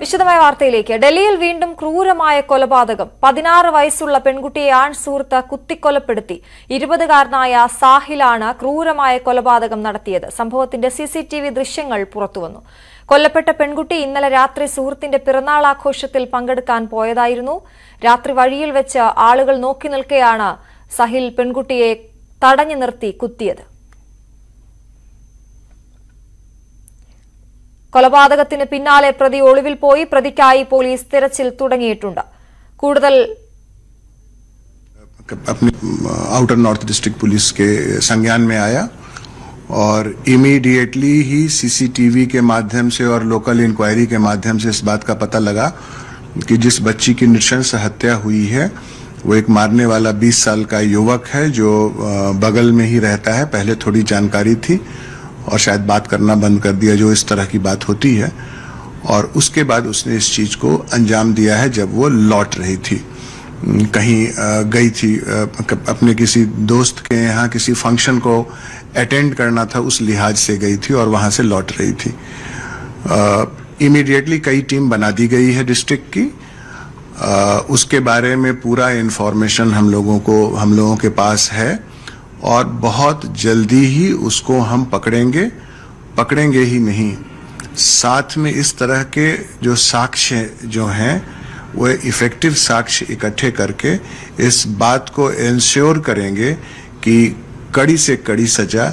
വിശദമായ വാർത്തയിലേക്ക്. ഡൽഹിയിൽ വീണ്ടും ക്രൂരമായ കൊലപാതകം. 16 വയസ്സുള്ള പെൺകുട്ടിയെ ആൺ സുഹൃത്ത് കുത്തിക്കൊലപ്പെടുത്തി. 20കാരനായ സാഹിലാണ് ക്രൂരമായ കൊലപാതകം നടത്തിയത്. സംഭവത്തിന്റെ CCTV ദൃശ്യങ്ങൾ പുറത്തുവന്നു. കൊല്ലപ്പെട്ട പെൺകുട്ടി ഇന്നലെ രാത്രി സുഹൃത്തിന്റെ പിറന്നാൾ ആഘോഷത്തിൽ പങ്കെടുക്കാൻ പോയതായിരുന്നു. രാത്രി വഴിയിൽ വെച്ച് ആളുകൾ നോക്കി നിൽക്കെയാണ് സാഹിൽ പെൺകുട്ടിയെ തടഞ്ഞു നിർത്തി കുത്തിയത്. കൊലപാതകത്തിന് പിന്നാലെ പ്രതി ഒളിവിൽ പോയി. പ്രതിക്കായി പോലീസ് തിരച്ചിൽ തുടങ്ങിയിട്ടുണ്ട്. കൂടുതൽ अपने आउटर नॉर्थ डिस्ट्रिक्ट पुलिस के संज्ञान में आया और इमीडिएटली ही CCTV के माध्यम से और लोकल इंक्वायरी के माध्यम से इस बात का पता लगा कि जिस बच्ची की नृशंस हत्या हुई है वो एक मारने वाला 20 साल का युवक है जो बगल में ही रहता है। पहले थोड़ी जानकारी थी और शायद बात करना बंद कर दिया जो इस तरह की बात होती है, और उसके बाद उसने इस चीज को अंजाम दिया है जब वो लौट रही थी, कहीं गई थी अपने किसी दोस्त के यहाँ किसी फंक्शन को अटेंड करना था, उस लिहाज से गई थी और वहां से लौट रही थी। इमीडिएटली कई टीम बना दी गई है डिस्ट्रिक्ट की। उसके बारे में पूरा इंफॉर्मेशन हम लोगों के पास है और बहुत जल्दी ही उसको हम पकड़ेंगे ही नहीं, साथ में इस तरह के जो साक्ष्य जो हैं वो इफेक्टिव साक्ष्य इकट्ठे करके इस बात को इंश्योर करेंगे कि कड़ी से कड़ी सजा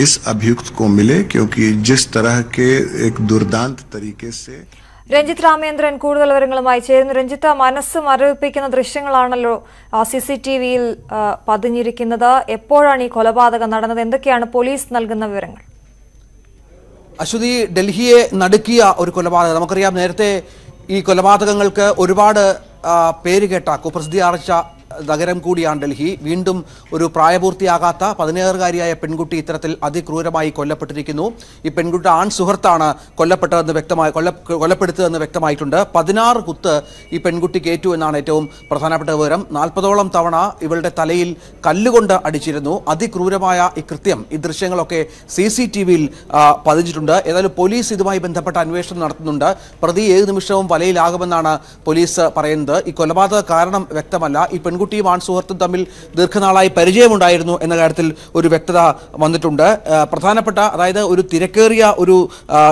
इस अभियुक्त को मिले, क्योंकि जिस तरह के एक दुर्दांत तरीके से രഞ്ജിത്ത് രാമേന്ദ്രൻ കൂടുതൽ വിവരങ്ങളുമായി ചേരുന്നു. രഞ്ജിത്ത്, മനസ്സ് മരവിപ്പിക്കുന്ന ദൃശ്യങ്ങളാണല്ലോ CCTVയിൽ പതിഞ്ഞിരിക്കുന്നത്. എപ്പോഴാണ് ഈ കൊലപാതകം നടന്നത്? എന്തൊക്കെയാണ് പോലീസ് നൽകുന്ന വിവരങ്ങൾ? അശ്വതി, ഡൽഹിയെ നടുക്കിയ ഒരു കൊലപാതകം. നമുക്കറിയാം, നേരത്തെ ഈ കൊലപാതകങ്ങൾക്ക് ഒരുപാട് പേര് കേട്ട കുപ്രസിദ്ധി ആർജിച്ച നഗരം കൂടിയാണ് ഡൽഹി. വീണ്ടും ഒരു പ്രായപൂർത്തിയാകാത്ത 16കാരിയായ പെൺകുട്ടി ഇത്തരത്തിൽ അതിക്രൂരമായി കൊല്ലപ്പെട്ടിരിക്കുന്നു. ഈ പെൺകുട്ടി ആൺ സുഹൃത്താണ് കൊല്ലപ്പെടുത്തതെന്ന് വ്യക്തമായിട്ടുണ്ട്. 16 കുത്ത് ഈ പെൺകുട്ടിക്ക് ഏറ്റു എന്നാണ് ഏറ്റവും പ്രധാനപ്പെട്ട വിവരം. 40ഓളം തവണ ഇവളുടെ തലയിൽ കല്ലുകൊണ്ട് അടിച്ചിരുന്നു. അതിക്രൂരമായ ഈ കൃത്യം, ഈ ദൃശ്യങ്ങളൊക്കെ CCTVയിൽ പതിഞ്ഞിട്ടുണ്ട്. ഏതായാലും പോലീസ് ഇതുമായി ബന്ധപ്പെട്ട അന്വേഷണം നടത്തുന്നുണ്ട്. പ്രതി ഏത് നിമിഷവും വലയിലാകുമെന്നാണ് പോലീസ് പറയുന്നത്. ഈ കൊലപാതക കാരണം വ്യക്തമല്ല. ഈ പെൺകുട്ടിയും ആൺ സുഹൃത്തും തമ്മിൽ ദീർഘനാളായി പരിചയമുണ്ടായിരുന്നു എന്ന കാര്യത്തിൽ ഒരു വ്യക്തത വന്നിട്ടുണ്ട്. പ്രധാനപ്പെട്ട, അതായത് ഒരു തിരക്കേറിയ ഒരു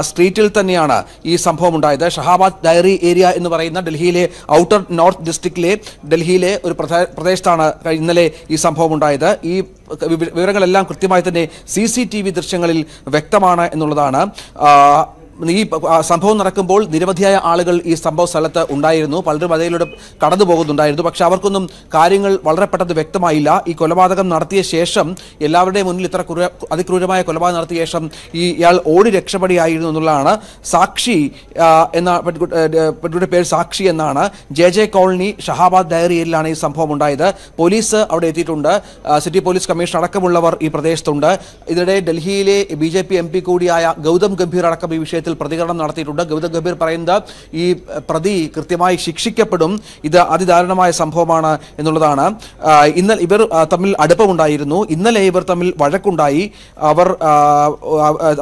സ്ട്രീറ്റിൽ തന്നെയാണ് ഈ സംഭവം ഉണ്ടായത്. ഷഹാബാദ് ഡയറി ഏരിയ എന്ന് പറയുന്ന ഡൽഹിയിലെ ഔട്ടർ നോർത്ത് ഡിസ്ട്രിക്റ്റിലെ ഡൽഹിയിലെ ഒരു പ്രദേശത്താണ് ഇന്നലെ ഈ സംഭവം ഉണ്ടായത്. ഈ വിവരങ്ങളെല്ലാം കൃത്യമായി തന്നെ CCTV ദൃശ്യങ്ങളിൽ വ്യക്തമാണ് എന്നുള്ളതാണ്. ഈ സംഭവം നടക്കുമ്പോൾ നിരവധിയായ ആളുകൾ ഈ സംഭവ സ്ഥലത്ത് ഉണ്ടായിരുന്നു. പലരും അതിലൂടെ കടന്നു പോകുന്നുണ്ടായിരുന്നു. പക്ഷെ അവർക്കൊന്നും കാര്യങ്ങൾ വളരെ പെട്ടെന്ന് വ്യക്തമായില്ല. ഈ കൊലപാതകം നടത്തിയ ശേഷം, എല്ലാവരുടെയും മുന്നിൽ ഇത്ര അതിക്രൂരമായ കൊലപാതകം നടത്തിയ ശേഷം ഇയാൾ ഓടി രക്ഷപ്പെടുകയായിരുന്നു എന്നുള്ളതാണ്. സാക്ഷി എന്ന പെൺകുട്ടിയുടെ പേര് സാക്ഷി എന്നാണ്. JJ കോളനി ഷഹാബാദ് ഡയറി ഏരിയയിലാണ് ഈ സംഭവം ഉണ്ടായത്. പോലീസ് അവിടെ എത്തിയിട്ടുണ്ട്. സിറ്റി പോലീസ് കമ്മീഷണർ അടക്കമുള്ളവർ ഈ പ്രദേശത്തുണ്ട്. ഇതിനിടെ ഡൽഹിയിലെ BJP MP കൂടിയായ ഗൗതം ഗംഭീർ അടക്കം ഈ വിഷയത്തിൽ പ്രതികരണം നടത്തിയിട്ടുണ്ട്. ഗൗതം ഗംഭീർ പറയുന്നത് ഈ പ്രതി കൃത്യമായി ശിക്ഷിക്കപ്പെടും, ഇത് അതിദാരുണമായ സംഭവമാണ് എന്നുള്ളതാണ്. ഇന്നലെ ഇവർ തമ്മിൽ അടുപ്പമുണ്ടായിരുന്നു. ഇന്നലെ ഇവർ തമ്മിൽ വഴക്കുണ്ടായി.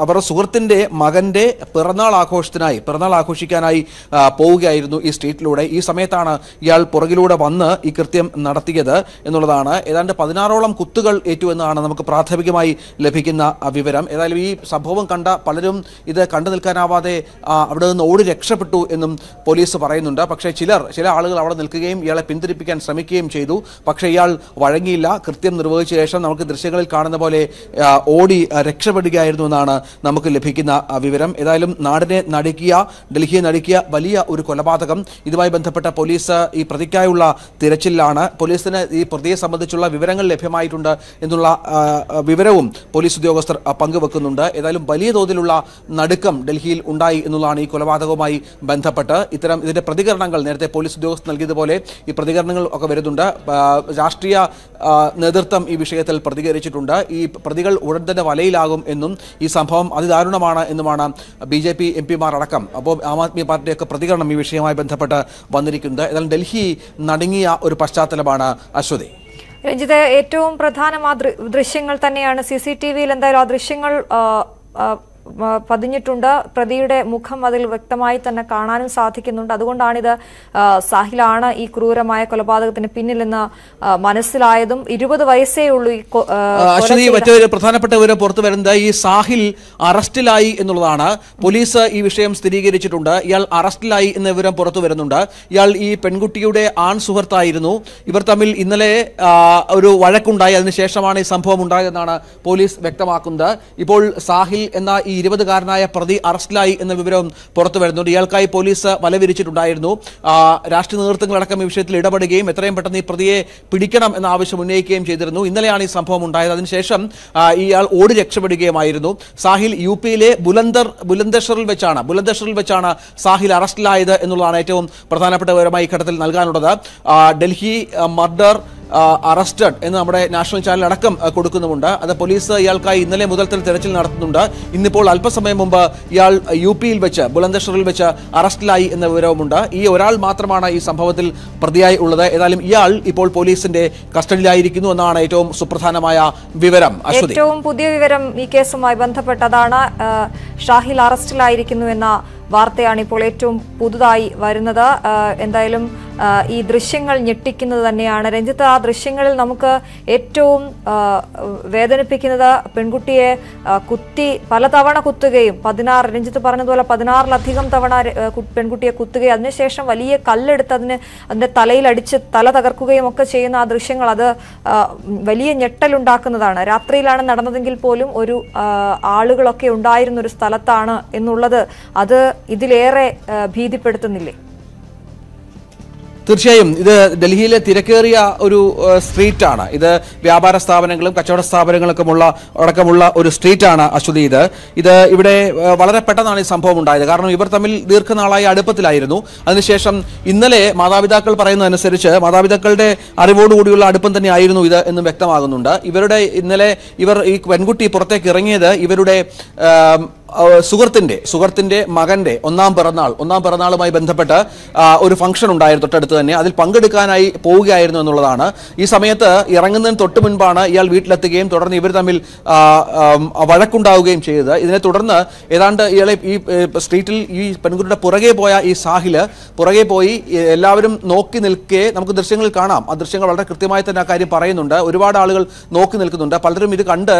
അവർ സുഹൃത്തിന്റെ മകന്റെ പിറന്നാൾ ആഘോഷിക്കാനായി പോവുകയായിരുന്നു ഈ സ്ട്രീറ്റിലൂടെ. ഈ സമയത്താണ് ഇയാൾ പുറകിലൂടെ വന്ന് ഈ കൃത്യം നടത്തിയത് എന്നുള്ളതാണ്. ഏതാണ്ട് 16ഓളം കുത്തുകൾ ഏറ്റു എന്നാണ് നമുക്ക് പ്രാഥമികമായി ലഭിക്കുന്ന വിവരം. ഏതായാലും ഈ സംഭവം കണ്ട പലരും ഇത് കണ്ടു നിൽക്കാനാവാതെ അവിടെ നിന്ന് ഓടി രക്ഷപ്പെട്ടു എന്നും പോലീസ് പറയുന്നുണ്ട്. പക്ഷേ ചില ആളുകൾ അവിടെ നിൽക്കുകയും ഇയാളെ പിന്തിരിപ്പിക്കാൻ ശ്രമിക്കുകയും ചെയ്തു. പക്ഷേ ഇയാൾ വഴങ്ങിയില്ല. കൃത്യം നിർവഹിച്ച ശേഷം നമുക്ക് ദൃശ്യങ്ങളിൽ കാണുന്ന പോലെ ഓടി രക്ഷപ്പെടുകയായിരുന്നു എന്നാണ് നമുക്ക് ലഭിക്കുന്ന വിവരം. ഏതായാലും ഡൽഹിയെ നടുക്കിയ വലിയ ഒരു കൊലപാതകം. ഇതുമായി ബന്ധപ്പെട്ട പോലീസ് ഈ പ്രതിക്കായുള്ള തിരച്ചിലാണ്. പോലീസിന് ഈ പ്രതിയെ സംബന്ധിച്ചുള്ള വിവരങ്ങൾ ലഭ്യമായിട്ടുണ്ട് എന്നുള്ള വിവരവും പോലീസ് ഉദ്യോഗസ്ഥർ പങ്കുവെക്കുന്നുണ്ട്. ഏതായാലും വലിയ തോതിലുള്ള നടുക്കം ഡൽഹിയിൽ ഉണ്ടായി എന്നുള്ളതാണ് ഈ കൊലപാതകവുമായി ബന്ധപ്പെട്ട്. ഇതിന്റെ പ്രതികരണങ്ങൾ നേരത്തെ പോലീസ് ഉദ്യോഗസ്ഥർ നൽകിയതുപോലെ ഈ പ്രതികരണങ്ങൾ ഒക്കെ വരുന്നുണ്ട്. രാഷ്ട്രീയ നേതൃത്വം ഈ വിഷയത്തിൽ പ്രതികരിച്ചിട്ടുണ്ട്. ഈ പ്രതികൾ ഉടൻ തന്നെ വലയിലാകും എന്നും ഈ സംഭവം അതിദാരുണമാണ് എന്നുമാണ് BJP MP-മാർ അടക്കം, അപ്പോൾ ആം ആദ്മി പാർട്ടിയൊക്കെ പ്രതികരണം ഈ വിഷയവുമായി ബന്ധപ്പെട്ട് വന്നിരിക്കുന്നത്. ഏതായാലും ഡൽഹി നടുങ്ങിയ ഒരു പശ്ചാത്തലമാണ് അശ്വതി. രഞ്ജിത്ത്, ഏറ്റവും പ്രധാനം ആ ദൃശ്യങ്ങൾ തന്നെയാണ്. CCTVയിൽ എന്തായാലും ആ ദൃശ്യങ്ങൾ പതിഞ്ഞിട്ടുണ്ട്. പ്രതിയുടെ മുഖം അതിൽ വ്യക്തമായി തന്നെ കാണാനും സാധിക്കുന്നുണ്ട്. അതുകൊണ്ടാണിത് സാഹിലാണ് ഈ ക്രൂരമായ കൊലപാതകത്തിന് പിന്നിലെന്ന് മനസ്സിലായതും. 20 വയസ്സേ ഉള്ളൂ ഈ മറ്റൊരു പ്രധാനപ്പെട്ട വിവരം പുറത്തു വരുന്നത് ഈ സാഹിൽ അറസ്റ്റിലായി എന്നുള്ളതാണ്. പോലീസ് ഈ വിഷയം സ്ഥിരീകരിച്ചിട്ടുണ്ട്. ഇയാൾ അറസ്റ്റിലായി എന്ന വിവരം പുറത്തു വരുന്നുണ്ട്. ഇയാൾ ഈ പെൺകുട്ടിയുടെ ആൺ സുഹൃത്തായിരുന്നു. ഇവർ തമ്മിൽ ഇന്നലെ ഒരു വഴക്കുണ്ടായി. അതിനുശേഷമാണ് ഈ സംഭവം ഉണ്ടായതെന്നാണ് പോലീസ് വ്യക്തമാക്കുന്നത്. ഇപ്പോൾ സാഹിൽ എന്ന ഈ 20-കാരനായ പ്രതി അറസ്റ്റിലായി എന്ന വിവരം പുറത്തു വരുന്നുണ്ട്. ഇയാൾക്കായി പോലീസ് വലവിരിച്ചിട്ടുണ്ടായിരുന്നു. രാഷ്ട്രീയ നേതൃത്വങ്ങളടക്കം ഈ വിഷയത്തിൽ ഇടപെടുകയും എത്രയും പെട്ടെന്ന് ഈ പ്രതിയെ പിടിക്കണം എന്ന ആവശ്യം ഉന്നയിക്കുകയും ചെയ്തിരുന്നു. ഇന്നലെയാണ് ഈ സംഭവം ഉണ്ടായത്. അതിനുശേഷം ഇയാൾ ഓടി രക്ഷപ്പെടുകയുമായിരുന്നു. സാഹിൽ യുപിയിലെ ബുലന്ദഷറിൽ വെച്ചാണ് സാഹിൽ അറസ്റ്റിലായത് എന്നുള്ളതാണ് ഏറ്റവും പ്രധാനപ്പെട്ട വിവരമായി ഈ ഘട്ടത്തിൽ നൽകാനുള്ളത്. ഡൽഹി മർഡർ അറസ്റ്റഡ് എന്ന് നമ്മുടെ നാഷണൽ ചാനൽ അടക്കം കൊടുക്കുന്നുമുണ്ട്. അത് പോലീസ് ഇയാൾക്കായി ഇന്നലെ മുതൽ തന്നെ തെരച്ചിൽ നടത്തുന്നുണ്ട്. ഇന്നിപ്പോൾ അല്പസമയം മുമ്പ് ഇയാൾ യുപിയിൽ വെച്ച് ബുലന്ദഷറിൽ വെച്ച് അറസ്റ്റിലായി എന്ന വിവരവുമുണ്ട്. ഈ ഒരാൾ മാത്രമാണ് ഈ സംഭവത്തിൽ പ്രതിയായി ഉള്ളത്. ഏതായാലും ഇയാൾ ഇപ്പോൾ പോലീസിന്റെ കസ്റ്റഡിയിലായിരിക്കുന്നു എന്നാണ് ഏറ്റവും സുപ്രധാനമായ വിവരം. ഏറ്റവും പുതിയ വിവരം ഈ കേസുമായി ബന്ധപ്പെട്ടതാണ്. ഷാഹിൽ അറസ്റ്റിലായിരിക്കുന്നു എന്ന വാർത്തയാണ് ഇപ്പോൾ ഏറ്റവും പുതുതായി വരുന്നത്. എന്തായാലും ഈ ദൃശ്യങ്ങൾ ഞെട്ടിക്കുന്നത് തന്നെയാണ്. രഞ്ജിത്ത്, ആ ദൃശ്യങ്ങളിൽ നമുക്ക് ഏറ്റവും വേദനിപ്പിക്കുന്നത് പെൺകുട്ടിയെ പലതവണ കുത്തുകയും 16 രഞ്ജിത്ത് പറഞ്ഞതുപോലെ 16ലധികം തവണ പെൺകുട്ടിയെ കുത്തുകയും അതിനുശേഷം വലിയ കല്ലെടുത്ത് അതിന്റെ തലയിലടിച്ച് തല തകർക്കുകയും ഒക്കെ ചെയ്യുന്ന ആ ദൃശ്യങ്ങൾ അത് വലിയ ഞെട്ടലുണ്ടാക്കുന്നതാണ്. രാത്രിയിലാണ് നടന്നതെങ്കിൽ പോലും ഒരു ആളുകളൊക്കെ ഉണ്ടായിരുന്ന ഒരു സ്ഥലത്താണ് എന്നുള്ളത് അത് ഇതിലേറെ ഭീതിപ്പെടുത്തുന്നില്ലേ? തീർച്ചയായും ഇത് ഡൽഹിയിലെ തിരക്കേറിയ ഒരു സ്ട്രീറ്റാണ്. ഇത് വ്യാപാര സ്ഥാപനങ്ങളും കച്ചവട സ്ഥാപനങ്ങളൊക്കെ അടക്കമുള്ള ഒരു സ്ട്രീറ്റാണ് അശ്വതി. ഇത് ഇവിടെ വളരെ പെട്ടെന്നാണ് ഈ സംഭവം ഉണ്ടായത്. കാരണം ഇവർ തമ്മിൽ ദീർഘനാളായി അടുപ്പത്തിലായിരുന്നു. അതിനുശേഷം ഇന്നലെ മാതാപിതാക്കൾ പറയുന്നതനുസരിച്ച് മാതാപിതാക്കളുടെ അറിവോടുകൂടിയുള്ള അടുപ്പം തന്നെ ആയിരുന്നു ഇത് എന്നും വ്യക്തമാകുന്നുണ്ട്. ഇന്നലെ ഈ പെൺകുട്ടി പുറത്തേക്ക് ഇറങ്ങിയത് ഇവരുടെ സുഹൃത്തിന്റെ മകന്റെ ഒന്നാം പിറന്നാളുമായി ബന്ധപ്പെട്ട് ഒരു ഫംഗ്ഷൻ ഉണ്ടായിരുന്നു തൊട്ടടുത്ത് തന്നെ. അതിൽ പങ്കെടുക്കാനായി പോവുകയായിരുന്നു എന്നുള്ളതാണ്. ഈ സമയത്ത് ഇറങ്ങുന്നതിന് തൊട്ട് മുൻപാണ് ഇയാൾ വീട്ടിലെത്തുകയും തുടർന്ന് ഇവർ തമ്മിൽ വഴക്കുണ്ടാവുകയും ചെയ്തത്. ഇതിനെ തുടർന്ന് ഏതാണ്ട് ഇയാളെ ഈ സ്ട്രീറ്റിൽ ഈ പെൺകുട്ടിയുടെ പുറകെ പോയ ഈ സാഹില് പുറകെ പോയി എല്ലാവരും നോക്കി നിൽക്കെ നമുക്ക് ദൃശ്യങ്ങളിൽ കാണാം. ആ ദൃശ്യങ്ങൾ വളരെ കൃത്യമായി തന്നെ ആ കാര്യം പറയുന്നുണ്ട്. ഒരുപാട് ആളുകൾ നോക്കി നിൽക്കുന്നുണ്ട്. പലരും ഇത് കണ്ട്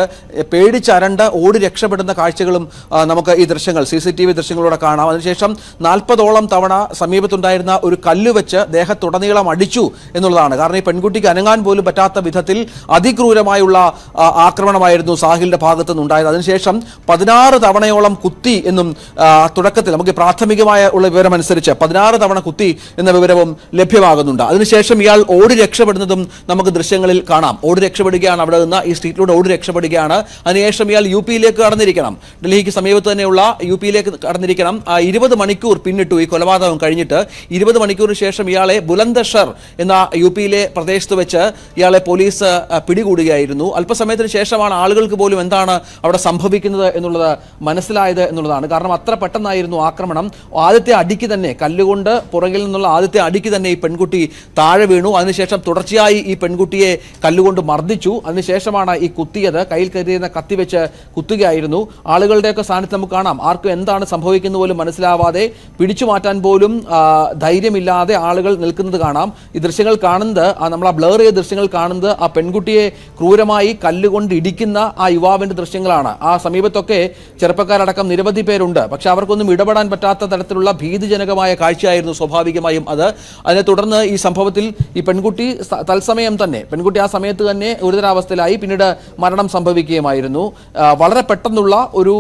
പേടിച്ചരണ്ട് ഓടി രക്ഷപ്പെടുന്ന കാഴ്ചകളും നമുക്ക് ഈ ദൃശ്യങ്ങൾ CCTV ദൃശ്യങ്ങളിലൂടെ കാണാം. അതിനുശേഷം 40ഓളം തവണ സമീപത്തുണ്ടായിരുന്ന ഒരു കല്ല് വെച്ച് ദേഹത്തുടനീളം അടിച്ചു എന്നുള്ളതാണ്. കാരണം ഈ പെൺകുട്ടിക്ക് അനങ്ങാൻ പോലും പറ്റാത്ത വിധത്തിൽ അതിക്രൂരമായുള്ള ആക്രമണമായിരുന്നു സാഹിലിന്റെ ഭാഗത്തു നിന്നുണ്ടായത്. അതിനുശേഷം 16 തവണയോളം കുത്തി എന്നും തുടക്കത്തിൽ നമുക്ക് പ്രാഥമികമായ ഉള്ള വിവരം അനുസരിച്ച് 16 തവണ കുത്തി എന്ന വിവരവും ലഭ്യമാകുന്നുണ്ട്. അതിനുശേഷം ഇയാൾ ഓടി രക്ഷപ്പെടുന്നതും നമുക്ക് ദൃശ്യങ്ങളിൽ കാണാം. ഓടി രക്ഷപ്പെടുകയാണ്, അവിടെ നിന്ന് ഈ സ്ട്രീറ്റിലൂടെ ഓടി രക്ഷപ്പെടുകയാണ്. അതിനുശേഷം ഇയാൾ UPയിലേക്ക് കടന്നിരിക്കണം. ഡൽഹിക്ക് സമീപത്ത് തന്നെയുള്ള UPയിലേക്ക് കടന്നിരിക്കണം. 20 മണിക്കൂർ പിന്നിട്ടു ഈ കൊലപാതകം കഴിഞ്ഞിട്ട്. 20 മണിക്കൂറിന് ശേഷം ഇയാളെ ബുലന്ദഷർ എന്ന UPയിലെ പ്രദേശത്ത് വെച്ച് ഇയാളെ പോലീസ് പിടികൂടുകയായിരുന്നു. അല്പസമയത്തിന് ശേഷമാണ് ആളുകൾക്ക് പോലും എന്താണ് അവിടെ സംഭവിക്കുന്നത് എന്നുള്ളത് മനസ്സിലായത് എന്നുള്ളതാണ്. കാരണം അത്ര പെട്ടെന്നായിരുന്നു ആക്രമണം. ആദ്യത്തെ അടിക്ക് തന്നെ കല്ലുകൊണ്ട് പുറകിൽ നിന്നുള്ള ആദ്യത്തെ അടിക്ക് തന്നെ ഈ പെൺകുട്ടി താഴെ വീണു. അതിനുശേഷം തുടർച്ചയായി ഈ പെൺകുട്ടിയെ കല്ലുകൊണ്ട് മർദ്ദിച്ചു. അതിനുശേഷമാണ് ഈ കുത്തിയത്. കയ്യിൽ കരുതിയിരുന്ന കത്തി വെച്ച് കുത്തുകയായിരുന്നു. ആളുകളുടെയൊക്കെ സ്ഥാനത്ത് നമുക്ക് കാണാം ആർക്കും എന്താണ് സംഭവിക്കുന്നത് പോലും മനസ്സിലാവാതെ പിടിച്ചു മാറ്റാൻ പോലും ധൈര്യമില്ലാതെ ആളുകൾ നിൽക്കുന്നത് കാണാം. ഈ ദൃശ്യങ്ങൾ കാണുന്നത് നമ്മൾ ആ ബ്ലർ ചെയ്ത ദൃശ്യങ്ങൾ കാണുന്നത് ആ പെൺകുട്ടിയെ ക്രൂരമായി കല്ലുകൊണ്ട് ഇടിക്കുന്ന ആ യുവാവിന്റെ ദൃശ്യങ്ങളാണ്. ആ സമീപത്തൊക്കെ ചെറുപ്പക്കാരടക്കം നിരവധി പേരുണ്ട്. പക്ഷെ അവർക്കൊന്നും ഇടപെടാൻ പറ്റാത്ത തരത്തിലുള്ള ഭീതിജനകമായ കാഴ്ചയായിരുന്നു സ്വാഭാവികമായും അത്. അതിനെ തുടർന്ന് ഈ സംഭവത്തിൽ ഈ പെൺകുട്ടി പെൺകുട്ടി ആ സമയത്ത് തന്നെ ഗുരുതരാവസ്ഥയിലായി. പിന്നീട് മരണം സംഭവിക്കുകയുമായിരുന്നു. വളരെ പെട്ടെന്നുള്ള ഒരു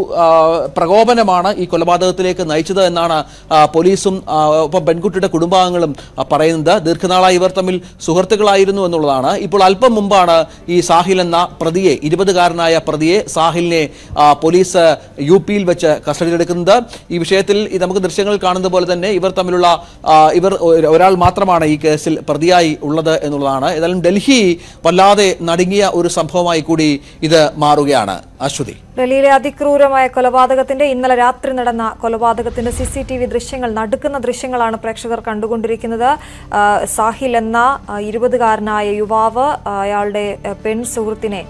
പ്രകോപനമാണ് ഈ കൊലപാതകത്തിലേക്ക് നയിച്ചത് എന്നാണ് പോലീസും ഒപ്പം പെൺകുട്ടിയുടെ കുടുംബാംഗങ്ങളും പറയുന്നത്. ദീർഘനാളായി ഇവർ തമ്മിൽ സുഹൃത്തുക്കളായിരുന്നു എന്നുള്ളതാണ്. ഇപ്പോൾ അല്പം മുമ്പാണ് ഈ സാഹിൽ എന്ന പ്രതിയെ 20-കാരനായ പ്രതിയെ സാഹിലിനെ പോലീസ് UPയിൽ വെച്ച് കസ്റ്റഡിയിലെടുക്കുന്നത്. ഈ വിഷയത്തിൽ നമുക്ക് ദൃശ്യങ്ങൾ കാണുന്നത് പോലെ തന്നെ ഇവർ ഒരാൾ മാത്രമാണ് ഈ കേസിൽ പ്രതിയായി ഉള്ളത് എന്നുള്ളതാണ്. ഏതായാലും ഡൽഹി വല്ലാതെ നടുങ്ങിയ ഒരു സംഭവമായി കൂടി ഇത് മാറുകയാണ്. അശ്വതി, ഡൽഹിയിലെ അതിക്രൂരമായ കൊലപാതകത്തിന്റെ ഇന്നലെ രാത്രി നടന്ന കൊലപാതകത്തിന്റെ CCTV ദൃശ്യങ്ങൾ, നടുക്കുന്ന ദൃശ്യങ്ങളാണ് പ്രേക്ഷകർ കണ്ടുകൊണ്ടിരിക്കുന്നത്. സാഹിൽ എന്ന 20-കാരനായ യുവാവ് അയാളുടെ പെൺ സുഹൃത്തിനെ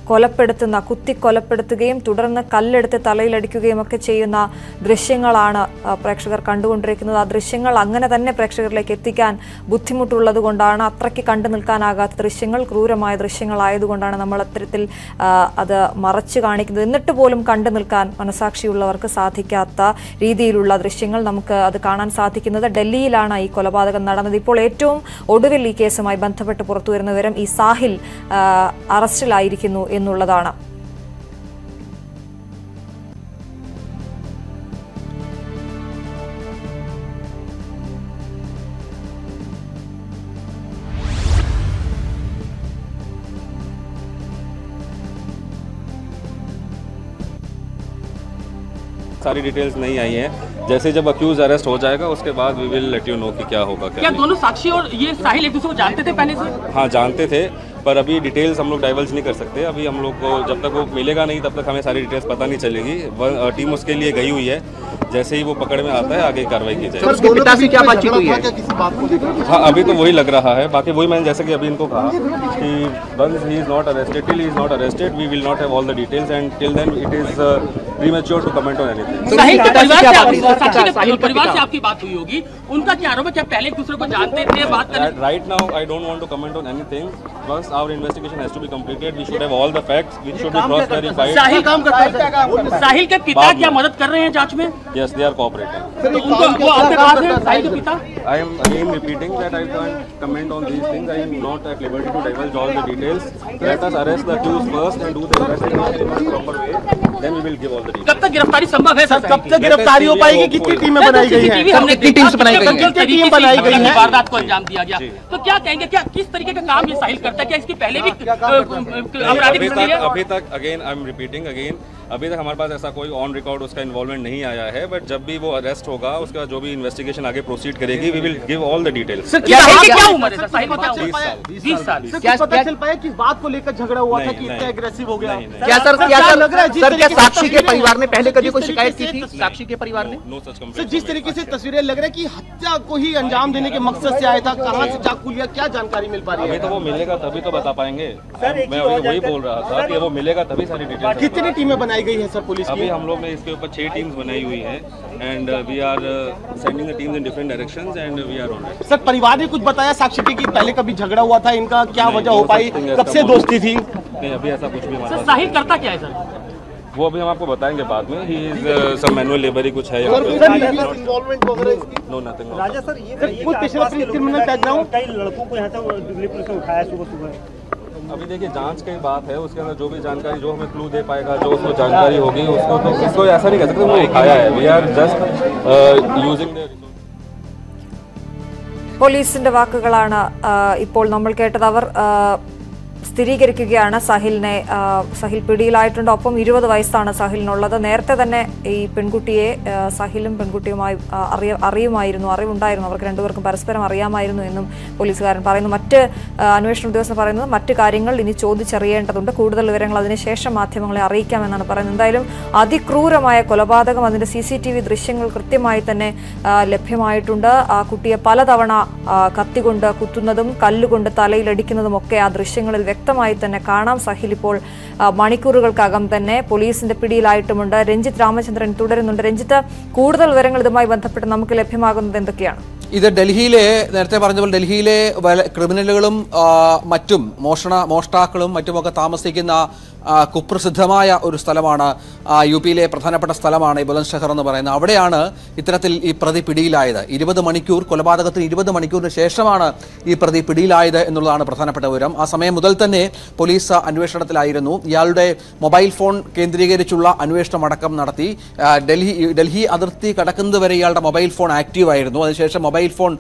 കൊലപ്പെടുത്തുന്ന കുത്തിക്കൊലപ്പെടുത്തുകയും തുടർന്ന് കല്ലെടുത്ത് തലയിലടിക്കുകയും ഒക്കെ ചെയ്യുന്ന ദൃശ്യങ്ങളാണ് പ്രേക്ഷകർ കണ്ടുകൊണ്ടിരിക്കുന്നത്. ആ ദൃശ്യങ്ങൾ അങ്ങനെ തന്നെ പ്രേക്ഷകരിലേക്ക് എത്തിക്കാൻ ബുദ്ധിമുട്ടുള്ളത് കൊണ്ടാണ്, അത്രയ്ക്ക് കണ്ടു നിൽക്കാനാകാത്ത ദൃശ്യങ്ങൾ, ക്രൂരമായ ദൃശ്യങ്ങളായതുകൊണ്ടാണ് നമ്മൾ അത്തരത്തിൽ അത് മറച്ചു കാണിക്കുന്നത്. എന്നിട്ട് പോലും കണ്ടു നിൽക്കാൻ മനസാക്ഷിയുള്ളവർക്ക് സാധിക്കാത്ത രീതിയിലുള്ള ദൃശ്യങ്ങൾ നമുക്ക് അത് കാണാൻ സാധിക്കുന്നത്. ഡൽഹിയിലാണ് ഈ കൊലപാതകം നടന്നത്. ഇപ്പോൾ ഏറ്റവും ഒടുവിൽ ഈ കേസുമായി ബന്ധപ്പെട്ട് പുറത്തുവരുന്ന വിവരം ഈ സാഹിൽ അറസ്റ്റിലായിരിക്കുന്നു എന്നുള്ളതാണ്. सारी डिटेल्स नहीं आई हैं। जैसे जब अक्यूज अरेस्ट हो जाएगा उसके बाद we will let you know कि क्या होगा। क्या दोनों साक्षी और ये साहिल एक दूसरे को जानते थे पहले से? हाँ, जानते थे, पर अभी डिटेल्स हम लोग डाइवर्ज नहीं कर सकते। अभी हम लोग को जब तक वो मिलेगा नहीं तब तक हमें सारी डिटेल्स पता नहीं चलेगी। टीम उसके लिए गई हुई है, जैसे ही वो पकड़ में आता है आगे कार्रवाई की जाएगी। उसके पिता से क्या बातचीत हुई है? हाँ, अभी तो वही लग रहा है। बाकी वही मैंने जैसे कि अभी इनको कहा कि once he is not arrested, till he is not arrested, we will not have all the details and till then it is premature to comment on anything. साहिल के परिवार से आपकी बात हुई होगी, उनका क्या आरोप है? क्या पहले एक दूसरे को जानते थे, बात करते? Right now I don't want to comment on anything. Once our investigation has to be completed, we should have all the facts, which should be cross verified. साहिल काम करता है। साहिल के पिता क्या मदद कर रहे हैं जांच में? Yes, they are cooperating. तो उनको वो आपके पास है साहिल के पिता? I am again repeating that I can't comment on these things. I am not at liberty to divulge all the details. Let us arrest the accused first and do the investigation in a proper way. Then we will give all the details. कब तक गिरफ्तारी संभव है sir? कब तक गिरफ्तारी हो पाएगी? कितनी टीमें बनाई गई हैं? कितनी टीम्स बनाई गई हैं? टीम बनाई गई है? वारदात को अंजाम दिया गया। तो क्या कहेंगे, क्या किस तरीके का काम ये साहिल करता है? क्या इसकी पहले भी आपराधिक हिस्ट्री है? अभी तक again I am repeating again, अभी तक हमारे पास ऐसा कोई ऑन रिकॉर्ड उसका इन्वॉल्वमेंट नहीं आया है। बट जब भी वो अरेस्ट होगा उसका जो भी इन्वेस्टिगेशन आगे प्रोसीड करेगी, we will give all the details. क्या उम्र है सर साहिल की? 20 साल। क्या पता चल पाया किस बात को लेकर झगड़ा हुआ था कि इतना एग्रेसिव हो गया? क्या सर लग रहा है क्या साक्षी के परिवार ने पहले कभी कोई शिकायत की थी? साक्षी के परिवार ने नो सच सर, जिस तरीके से तस्वीरें लग रहा है कि हत्या को ही अंजाम देने के मकसद से आया था, कहां से चाकू लिया, क्या जानकारी मिल पा रही है? अभी तो वो मिलेगा तभी तो बता पाएंगे। मैं अभी वही बोल रहा था कि वो मिलेगा तभी सारी डिटेल्स। कितनी टीमें बनाई गई हैं सर पुलिस की? अभी हम लोग ने इसके ऊपर 6 टीम्स बनाई हुई हैं and we are sending the teams in different directions and we are on it. Sir, परिवार ने कुछ बताया साक्षी की पहले कभी झगड़ा हुआ था इनका, क्या वजह हो पाई, कब से दोस्ती थी? नहीं, अभी ऐसा कुछ भी हमारे सर साहिल करता क्या है सर? वो अभी हम आपको बताएंगे बाद में। He is some manual labour ही कुछ है यहाँ पे। No nothing. राजा सर, ये कुछ पिछले क्रिमिनल बैकग्राउंड कई लड़कों को यहाँ से दिल्ली पुलिस ने उठाया सुबह सुबह। अभी देखिए जांच की बात है, उसके अंदर जो भी जानकारी, जो हमें क्लू दे पाएगा, जो उसको जानकारी होगी उसको, तो इसको ऐसा नहीं कह सकते वो उठाया है। We are just using the പോലീസിന്റെ വാക്കുകളാണ് ഇപ്പോൾ നമ്മൾ കേട്ടത്. അവർ സ്ഥിരീകരിക്കുകയാണ് സഹിൽ പിടിയിലായിട്ടുണ്ട്. ഒപ്പം 20 വയസ്സാണ് സഹിലിനുള്ളത്. നേരത്തെ തന്നെ ഈ പെൺകുട്ടിയെ സഹിലും പെൺകുട്ടിയുമായി അറിവുണ്ടായിരുന്നു. അവർക്ക് രണ്ടുപേർക്കും പരസ്പരം അറിയാമായിരുന്നു എന്നും പോലീസുകാരൻ പറയുന്നു. മറ്റ് അന്വേഷണ ഉദ്യോഗസ്ഥർ പറയുന്നത് മറ്റ് കാര്യങ്ങൾ ഇനി ചോദിച്ചറിയേണ്ടതുണ്ട്. കൂടുതൽ വിവരങ്ങൾ അതിനുശേഷം മാധ്യമങ്ങളെ അറിയിക്കാമെന്നാണ് പറയുന്നത്. എന്തായാലും അതിക്രൂരമായ കൊലപാതകം, അതിന്റെ CCTV ദൃശ്യങ്ങൾ കൃത്യമായി തന്നെ ലഭ്യമായിട്ടുണ്ട്. ആ കുട്ടിയെ പലതവണ കത്തികൊണ്ട് കുത്തുന്നതും കല്ലുകൊണ്ട് തലയിലടിക്കുന്നതും ഒക്കെ ആ ദൃശ്യങ്ങളിൽ വ്യക്തമായി തന്നെ കാണാം. സഹിൽ ഇപ്പോൾ മണിക്കൂറുകൾക്കകം തന്നെ പോലീസിന്റെ പിടിയിലായിട്ടുമുണ്ട്. രഞ്ജിത്ത് രാമചന്ദ്രൻ തുടരുന്നുണ്ട്. രഞ്ജിത്ത്, കൂടുതൽ വിവരങ്ങൾ ഇതുമായി ബന്ധപ്പെട്ട് നമുക്ക് ലഭ്യമാകുന്നത് എന്തൊക്കെയാണ്? ഇത് ഡൽഹിയിലെ, നേരത്തെ പറഞ്ഞപ്പോൾ ഡൽഹിയിലെ ക്രിമിനലുകളും മറ്റും മോഷ്ടാക്കളും മറ്റുമൊക്കെ താമസിക്കുന്ന കുപ്രസിദ്ധമായ ഒരു സ്ഥലമാണ്, UP-യിലെ പ്രധാനപ്പെട്ട സ്ഥലമാണ് ഈ ബുലന്ദ് എന്ന് പറയുന്നത്. അവിടെയാണ് ഇത്തരത്തിൽ ഈ പ്രതി പിടിയിലായത്. 20 മണിക്കൂർ, കൊലപാതകത്തിന് 20 മണിക്കൂറിന് ശേഷമാണ് ഈ പ്രതി പിടിയിലായത് എന്നുള്ളതാണ് പ്രധാനപ്പെട്ട വിവരം. ആ സമയം മുതൽ തന്നെ പോലീസ് അന്വേഷണത്തിലായിരുന്നു. ഇയാളുടെ മൊബൈൽ ഫോൺ കേന്ദ്രീകരിച്ചുള്ള അന്വേഷണം അടക്കം നടത്തി. ഡൽഹി അതിർത്തി കടക്കുന്നതുവരെ ഇയാളുടെ മൊബൈൽ ഫോൺ ആക്റ്റീവ് ആയിരുന്നു. അതിനുശേഷം മൊബൈൽ ഫോൺ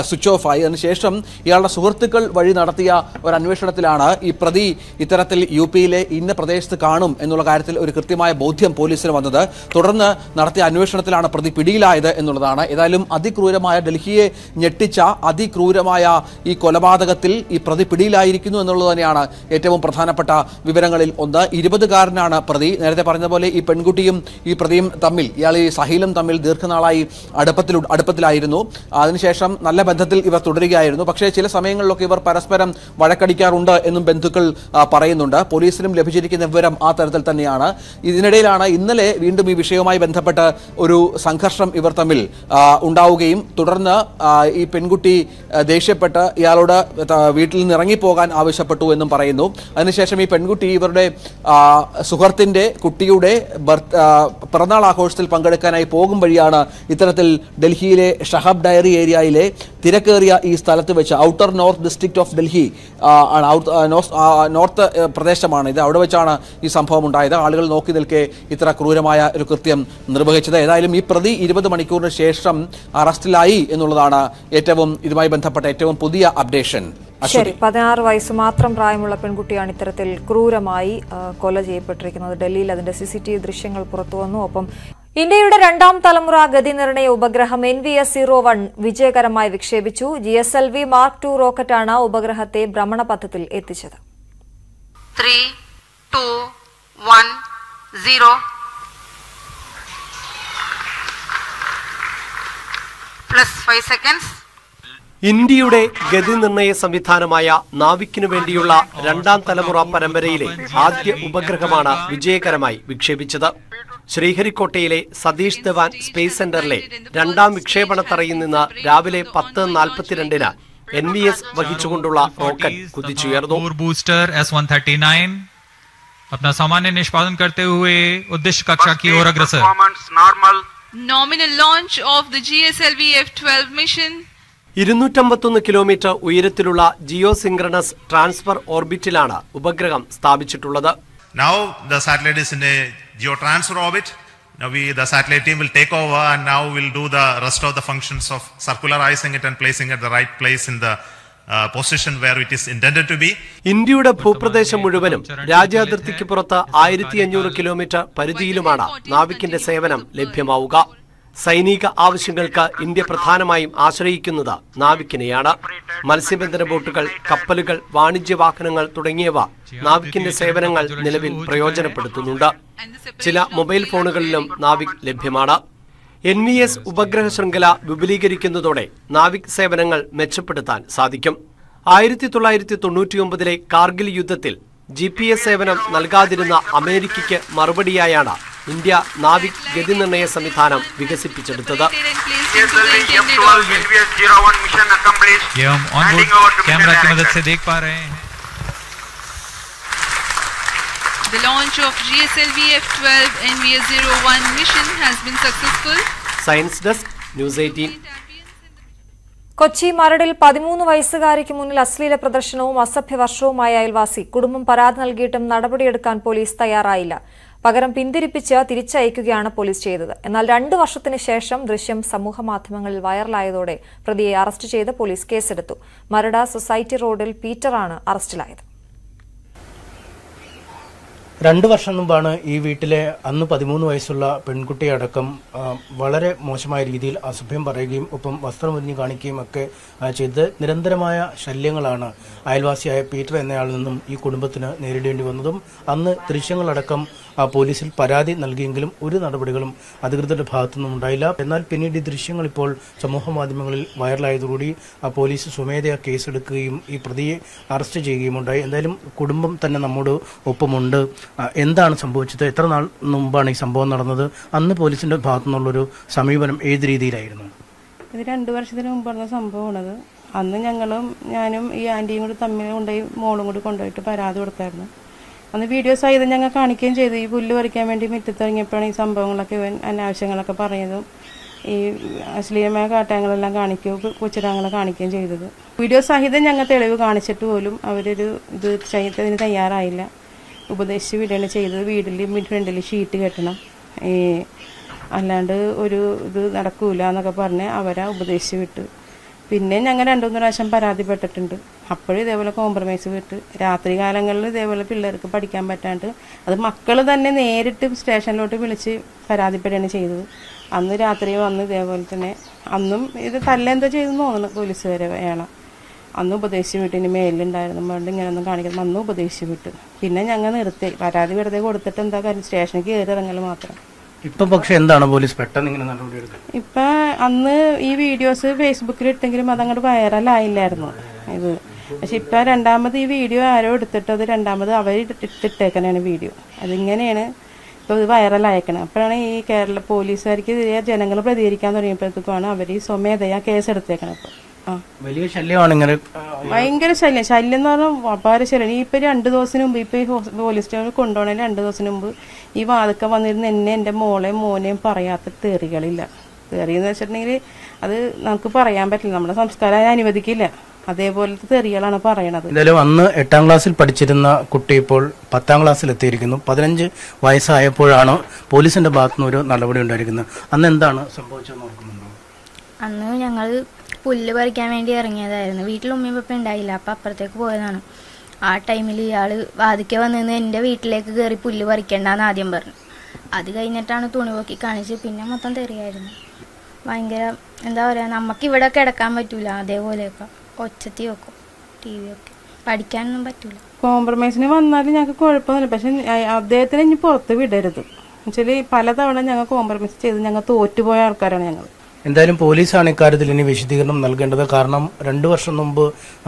സ്വിച്ച് ഓഫ് ആയി. അതിനുശേഷം ഇയാളുടെ സുഹൃത്തുക്കൾ വഴി നടത്തിയ ഒരു അന്വേഷണത്തിലാണ് ഈ പ്രതി ഇത്തരത്തിൽ UP-യിലെ ഇന്ന പ്രദേശത്ത് കാണും എന്നുള്ള കാര്യത്തിൽ ഒരു കൃത്യമായ ബോധ്യം പോലീസിന് വന്നത്. തുടർന്ന് നടത്തിയ അന്വേഷണത്തിലാണ് പ്രതി പിടിയിലായത് എന്നുള്ളതാണ്. ഏതായാലും അതിക്രൂരമായ, ഡൽഹിയെ ഞെട്ടിച്ച അതിക്രൂരമായ ഈ കൊലപാതകത്തിൽ ഈ പ്രതി പിടിയിലായിരിക്കുന്നു. കഴിഞ്ഞിരുന്നു എന്നുള്ളത് തന്നെയാണ് ഏറ്റവും പ്രധാനപ്പെട്ട വിവരങ്ങളിൽ ഒന്ന്. 20-കാരനാണ് പ്രതി. നേരത്തെ പറഞ്ഞതുപോലെ ഈ പെൺകുട്ടിയും ഈ പ്രതിയും തമ്മിൽ, ഇയാൾ ഈ സഹീലും തമ്മിൽ ദീർഘനാളായി അടുപ്പത്തിലായിരുന്നു. അതിനുശേഷം നല്ല ബന്ധത്തിൽ ഇവർ തുടരുകയായിരുന്നു. പക്ഷേ ചില സമയങ്ങളിലൊക്കെ ഇവർ പരസ്പരം വഴക്കടിക്കാറുണ്ട് എന്നും ബന്ധുക്കൾ പറയുന്നുണ്ട്. പോലീസിനും ലഭിച്ചിരിക്കുന്ന വിവരം ആ തരത്തിൽ തന്നെയാണ്. ഇതിനിടയിലാണ് ഇന്നലെ വീണ്ടും ഈ വിഷയവുമായി ബന്ധപ്പെട്ട് ഒരു സംഘർഷം ഇവർ തമ്മിൽ ഉണ്ടാവുകയും തുടർന്ന് ഈ പെൺകുട്ടി ദേഷ്യപ്പെട്ട് ഇയാളോട് വീട്ടിൽ നിന്ന് ഇറങ്ങിപ്പോകാൻ ആവശ്യപ്പെട്ടു എന്നും പറയുന്നു. അതിനുശേഷം ഈ പെൺകുട്ടി ഇവരുടെ സുഹൃത്തിന്റെ കുട്ടിയുടെ പിറന്നാൾ ആഘോഷത്തിൽ പങ്കെടുക്കാനായി പോകും വഴിയാണ് ഇത്തരത്തിൽ ഡൽഹിയിലെ ഷഹാബ് ഡയറി ഏരിയയിലെ തിരക്കേറിയ ഈ സ്ഥലത്ത് വെച്ച്, outer north district of Delhi north പ്രദേശമാണ് ഇത്, അവിടെ വെച്ചാണ് ഈ സംഭവം ഉണ്ടായത്. ആളുകൾ നോക്കി നിൽക്കെ ഇത്ര ക്രൂരമായ ഒരു കൃത്യം നിർവഹിച്ചത്. ഏതായാലും ഈ പ്രതി 20 മണിക്കൂറിന് ശേഷം അറസ്റ്റിലായി എന്നുള്ളതാണ് ഇതുമായി ബന്ധപ്പെട്ട ഏറ്റവും പുതിയ അപ്ഡേഷൻ. ശരി, 16 വയസ്സ് മാത്രം പ്രായമുള്ള പെൺകുട്ടിയാണ് ഇത്തരത്തിൽ ക്രൂരമായി കൊല ചെയ്യപ്പെട്ടിരിക്കുന്നത്. ഡൽഹിയിൽ അതിന്റെ CCTV ദൃശ്യങ്ങൾ പുറത്തുവന്നു. ഒപ്പം ഇന്ത്യയുടെ 2ാം തലമുറ ഗതിനിർണയ ഉപഗ്രഹം NVS-01 വിജയകരമായി വിക്ഷേപിച്ചു. GSLV Mark II റോക്കറ്റാണ് ഉപഗ്രഹത്തെ ഭ്രമണപഥത്തിൽ എത്തിച്ചത്. 3, 2, 1, 0. +5 seconds. ഇന്ത്യയുടെ ഗതിനിർണയ സംവിധാനമായ നാവിക്കിനു വേണ്ടിയുള്ള 2ാം തലമുറ പരമ്പരയിലെ ആദ്യ ഉപഗ്രഹമാണ് വിജയകരമായി വിക്ഷേപിച്ചത്. ശ്രീഹരിക്കോട്ടയിലെ സതീഷ് ധവാൻ സ്പേസ് സെന്ററിലെ 2ാം വിക്ഷേപണത്തറയിൽ നിന്ന് രാവിലെ 10:42-ന് NVS വഹിച്ചുകൊണ്ടുള്ള റോക്കറ്റ് കുതിച്ചുയർന്നു. बूस्टर S-139 अपना सामान्य निष्पादन करते हुए उद्देश्य कक्षा की ओर अग्रसर. Nominal launch of the GSLV F-12 mission. 251 kilometre ഉയരത്തിലുള്ള ജിയോ സിൻക്രണസ് ട്രാൻസ്ഫർ ഓർബിറ്റിലാണ് ഉപഗ്രഹം സ്ഥാപിച്ചിട്ടുള്ളത്. Now the satellite is in a geotransfer orbit. Now the satellite team will take over and now we'll do the rest of the functions of circularizing it and placing it at the right place in the position where it is intended to be. ഇന്ത്യയുടെ ഭൂപ്രദേശം മുഴുവനും രാജ്യാതിർത്തിക്ക് പുറത്ത് 1500 kilometre പരിധിയിലുമാണ് നാവിക്കിന്റെ സേവനം ലഭ്യമാവുക. സൈനിക ആവശ്യങ്ങൾക്ക് India പ്രധാനമായും ആശ്രയിക്കുന്നത് നാവിക്കിനെയാണ്. മത്സ്യബന്ധന ബോട്ടുകൾ, കപ്പലുകൾ, വാണിജ്യ വാഹനങ്ങൾ തുടങ്ങിയവ നാവിക്കിന്റെ സേവനങ്ങൾ നിലവിൽ പ്രയോജനപ്പെടുത്തുന്നുണ്ട്. ചില മൊബൈൽ ഫോണുകളിലും നാവിക് ലഭ്യമാണ്. NVS ഉപഗ്രഹ ശൃംഖല വിപുലീകരിക്കുന്നതോടെ നാവിക് സേവനങ്ങൾ മെച്ചപ്പെടുത്താൻ സാധിക്കും. 1999-ലെ കാർഗിൽ യുദ്ധത്തിൽ GPS സേവനം നൽകാതിരുന്ന അമേരിക്കയ്ക്ക് മറുപടിയായാണ് ഇന്ത്യ നാവിക് ഗതിനിർണയ സംവിധാനം വികസിപ്പിച്ചെടുത്തത്. The launch of GSLV F-12 NVS-01 mission has been successful. Science desk, news 18. Kochi മരടിൽ 13 വയസ്സുകാരിക്ക് മുന്നിൽ അശ്ലീല പ്രദർശനവും അസഭ്യവർഷവുമായ അയൽവാസി. കുടുംബം പരാതി നൽകിയിട്ടും നടപടിയെടുക്കാൻ പോലീസ് തയ്യാറായില്ല. പകരം പിന്തിരിപ്പിച്ച് തിരിച്ചയക്കുകയാണ് പോലീസ് ചെയ്തത്. എന്നാൽ 2 വർഷത്തിന് ശേഷം ദൃശ്യം സമൂഹമാധ്യമങ്ങളിൽ വൈറലായതോടെ പ്രതിയെ അറസ്റ്റ് ചെയ്ത് പോലീസ് കേസെടുത്തു. മരട് സൊസൈറ്റി റോഡിൽ പീറ്ററാണ് അറസ്റ്റിലായത്. 2 വർഷം മുമ്പാണ് ഈ വീട്ടിലെ അന്ന് 13 വയസ്സുള്ള പെൺകുട്ടിയടക്കം വളരെ മോശമായ രീതിയിൽ അസഭ്യം പറയുകയും ഒപ്പം വസ്ത്രമൊരിഞ്ഞ് കാണിക്കുകയും ഒക്കെ ചെയ്ത് നിരന്തരമായ ശല്യങ്ങളാണ് അയൽവാസിയായ പീറ്റർ എന്നയാളിൽ നിന്നും ഈ കുടുംബത്തിന് നേരിടേണ്ടി വന്നതും. അന്ന് ദൃശ്യങ്ങളടക്കം പോലീസിൽ പരാതി നൽകിയെങ്കിലും ഒരു നടപടികളും അധികൃതരുടെ ഭാഗത്തുനിന്നും ഉണ്ടായില്ല. എന്നാൽ പിന്നീട് ഈ ദൃശ്യങ്ങൾ ഇപ്പോൾ സമൂഹ മാധ്യമങ്ങളിൽ വൈറലായതോടുകൂടി പോലീസ് സ്വമേധയാ കേസെടുക്കുകയും ഈ പ്രതിയെ അറസ്റ്റ് ചെയ്യുകയും ഉണ്ടായി. എന്തായാലും കുടുംബം തന്നെ നമ്മോട് ഒപ്പമുണ്ട്. എന്താണ് സംഭവിച്ചത്? എത്ര നാൾ മുമ്പാണ് ഈ സംഭവം നടന്നത്? അന്ന് പോലീസിന്റെ ഭാഗത്തു നിന്നുള്ളൊരു സമീപനം ഏത് രീതിയിലായിരുന്നു? ഇത് 2 വർഷത്തിന് മുമ്പാണ് സംഭവമാണത്. അന്ന് ഞാനും ഈ ആൻറ്റിയും കൂടി തമ്മിൽ കൊണ്ടുപോയി മോളും കൂടി കൊണ്ടുപോയിട്ട് പരാതി കൊടുത്തായിരുന്നു. അന്ന് വീഡിയോ സഹിതം ഞങ്ങൾ കാണിക്കുകയും ചെയ്തു. ഈ പുല്ല് പറിക്കാൻ വേണ്ടി മുറ്റത്തിറങ്ങിയപ്പോഴാണ് ഈ സംഭവങ്ങളൊക്കെ അനാവശ്യങ്ങളൊക്കെ പറയുന്നതും ഈ അശ്ലീലമായ കാട്ടങ്ങളെല്ലാം കൊച്ചിടങ്ങളെ കാണിക്കുകയും ചെയ്തത്. വീഡിയോ സഹിതം ഞങ്ങൾ തെളിവ് കാണിച്ചിട്ട് പോലും അവരൊരു ഇത് ചെയ്തതിന് തയ്യാറായില്ല. ഉപദേശിച്ച് വിടുകയാണ് ചെയ്തത്. വീട്ടിൽ ഫ്രണ്ടിൽ ഷീറ്റ് കെട്ടണം, അല്ലാണ്ട് ഒരു ഇത് നടക്കൂല എന്നൊക്കെ പറഞ്ഞ് അവരെ ഉപദേശിച്ച് വിട്ടു. പിന്നെ ഞങ്ങൾ 2-3 പ്രാവശ്യം പരാതിപ്പെട്ടിട്ടുണ്ട്. അപ്പോഴും ഇതേപോലെ കോംപ്രമൈസ് വിട്ട് രാത്രി കാലങ്ങളിൽ ഇതേപോലെ പിള്ളേർക്ക് പഠിക്കാൻ പറ്റാണ്ട് അത് മക്കൾ തന്നെ നേരിട്ട് സ്റ്റേഷനിലോട്ട് വിളിച്ച് പരാതിപ്പെടുകയാണ് ചെയ്തത്. അന്ന് രാത്രി വന്ന് ഇതേപോലെ തന്നെ അന്നും ഇത് തല്ലെന്തോ ചെയ്തെന്ന് തോന്നുന്നു പോലീസുകാരെ വേണം. അന്ന് ഉപദേശിച്ച് വിട്ടു. ഇനി മേലിലുണ്ടായിരുന്നു വേണ്ട ഇങ്ങനെയൊന്നും കാണിക്കണം, അന്ന് ഉപദേശിച്ച് വിട്ടു. പിന്നെ ഞങ്ങൾ നിർത്തി. പരാതി വെറുതെ കൊടുത്തിട്ട് എന്താ കാര്യം, സ്റ്റേഷനിൽ കയറി ഇറങ്ങൽ മാത്രം. ഇപ്പൊ പക്ഷെ എന്താണ് പോലീസ് പെട്ടെന്ന് ഇങ്ങനെ നടപടി എടുക്കുന്നത്? ഇപ്പൊ അന്ന് ഈ വീഡിയോസ് ഫേസ്ബുക്കിൽ ഇട്ടെങ്കിലും അതങ്ങോട്ട് വൈറലായില്ലായിരുന്നു ഇത്. പക്ഷെ ഇപ്പൊ രണ്ടാമത് ഈ വീഡിയോ ആരോ എടുത്തിട്ട് അത് രണ്ടാമത് അവർ ഇട്ടിട്ടേക്കനാണ് വീഡിയോ. അതിങ്ങനെയാണ് ഇപ്പോൾ ഇത് വൈറലായേക്കണം. അപ്പോഴാണ് ഈ കേരള പോലീസുകാർക്ക് ജനങ്ങൾ പ്രതികരിക്കാൻ തുടങ്ങിയപ്പോഴത്തേക്കാണ് അവർ ഈ സ്വമേധയാ കേസെടുത്തേക്കണം. അപ്പോൾ വലിയ ശല്യമാണ് ഇങ്ങനെ, ഭയങ്കര ശല്യം എന്ന് പറഞ്ഞാൽ അപാര ശല്യം. ഈ ഇപ്പൊ 2 ദിവസത്തിന് മുമ്പ് ഇപ്പൊ ഈ പോലീസ് സ്റ്റേഷനിൽ കൊണ്ടുപോകണേൽ 2 ദിവസത്തിന് മുമ്പ് ഈ വാതൊക്കെ വന്നിരുന്ന് എന്നെ എൻ്റെ മോളെയും മോനെയും പറയാത്ത തെറികളില്ല. തെറിയെന്ന് വെച്ചിട്ടുണ്ടെങ്കിൽ അത് നമുക്ക് പറയാൻ പറ്റില്ല, നമ്മുടെ സംസ്കാരം അനുവദിക്കില്ല. അതേപോലത്തെ തെറികളാണ് പറയണത്. എന്തായാലും അന്ന് 8ാം ക്ലാസ്സിൽ പഠിച്ചിരുന്ന കുട്ടി ഇപ്പോൾ 10ാം ക്ലാസ്സിൽ എത്തിയിരിക്കുന്നു. 15 വയസ്സായപ്പോഴാണ് പോലീസിന്റെ ഭാഗത്തുനിന്ന് ഒരു നടപടി ഉണ്ടായിരിക്കുന്നത്. അന്ന് എന്താണ് സംഭവിച്ചതെന്ന് ഓർക്കുന്നുണ്ടോ? അന്ന് ഞങ്ങൾ പുല്ല് പറിക്കാൻ വേണ്ടി ഇറങ്ങിയതായിരുന്നു. വീട്ടിൽ ഉമ്മയും പപ്പ ഉണ്ടായില്ല, അപ്പം അപ്പുറത്തേക്ക് പോയതാണ്. ആ ടൈമിൽ ഇയാൾ വാതിക്കെ വന്നിരുന്ന് എൻ്റെ വീട്ടിലേക്ക് കയറി പുല്ല് പറിക്കേണ്ടെന്ന് ആദ്യം പറഞ്ഞു. അത് കഴിഞ്ഞിട്ടാണ് തുണി പൊക്കി കാണിച്ച്, പിന്നെ മൊത്തം തെറിയായിരുന്നു. ഭയങ്കര എന്താ പറയുക, നമുക്കിവിടെ കിടക്കാൻ പറ്റൂല, അതേപോലെയൊക്കെ ഒച്ചത്തി വെക്കും, TV ഒക്കെ പഠിക്കാനൊന്നും പറ്റൂല. കോംപ്രമൈസിന് വന്നാലും ഞങ്ങൾക്ക് കുഴപ്പമൊന്നുമില്ല. പക്ഷെ അദ്ദേഹത്തിന് ഇനി പുറത്ത് വിടരുത്. എന്നുവെച്ചാൽ പലതവണ ഞങ്ങൾ കോംപ്രമൈസ് ചെയ്ത് ഞങ്ങൾ തോറ്റുപോയ ആൾക്കാരാണ് ഞങ്ങൾ. എന്തായാലും പോലീസാണ് ഇക്കാര്യത്തിൽ ഇനി വിശദീകരണം നൽകേണ്ടത്. കാരണം 2 വർഷം മുമ്പ്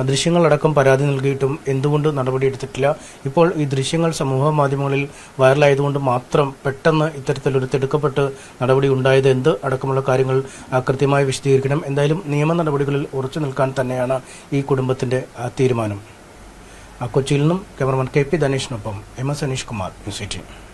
ദൃശ്യങ്ങളടക്കം പരാതി നൽകിയിട്ടും എന്തുകൊണ്ട് നടപടിയെടുത്തിട്ടില്ല? ഇപ്പോൾ ഈ ദൃശ്യങ്ങൾ സമൂഹ മാധ്യമങ്ങളിൽ വൈറലായതുകൊണ്ട് മാത്രം പെട്ടെന്ന് ഇത്തരത്തിലൊരു തിടുക്കപ്പെട്ട് നടപടി ഉണ്ടായത് എന്ത് അടക്കമുള്ള കാര്യങ്ങൾ കൃത്യമായി വിശദീകരിക്കണം. എന്തായാലും നിയമ നടപടികളിൽ ഉറച്ചു നിൽക്കാൻ തന്നെയാണ് ഈ കുടുംബത്തിന്റെ തീരുമാനം. കൊച്ചിയിൽ നിന്നും cameraman KP ധനേഷിനൊപ്പം MS Aneesh Kumar, news 18.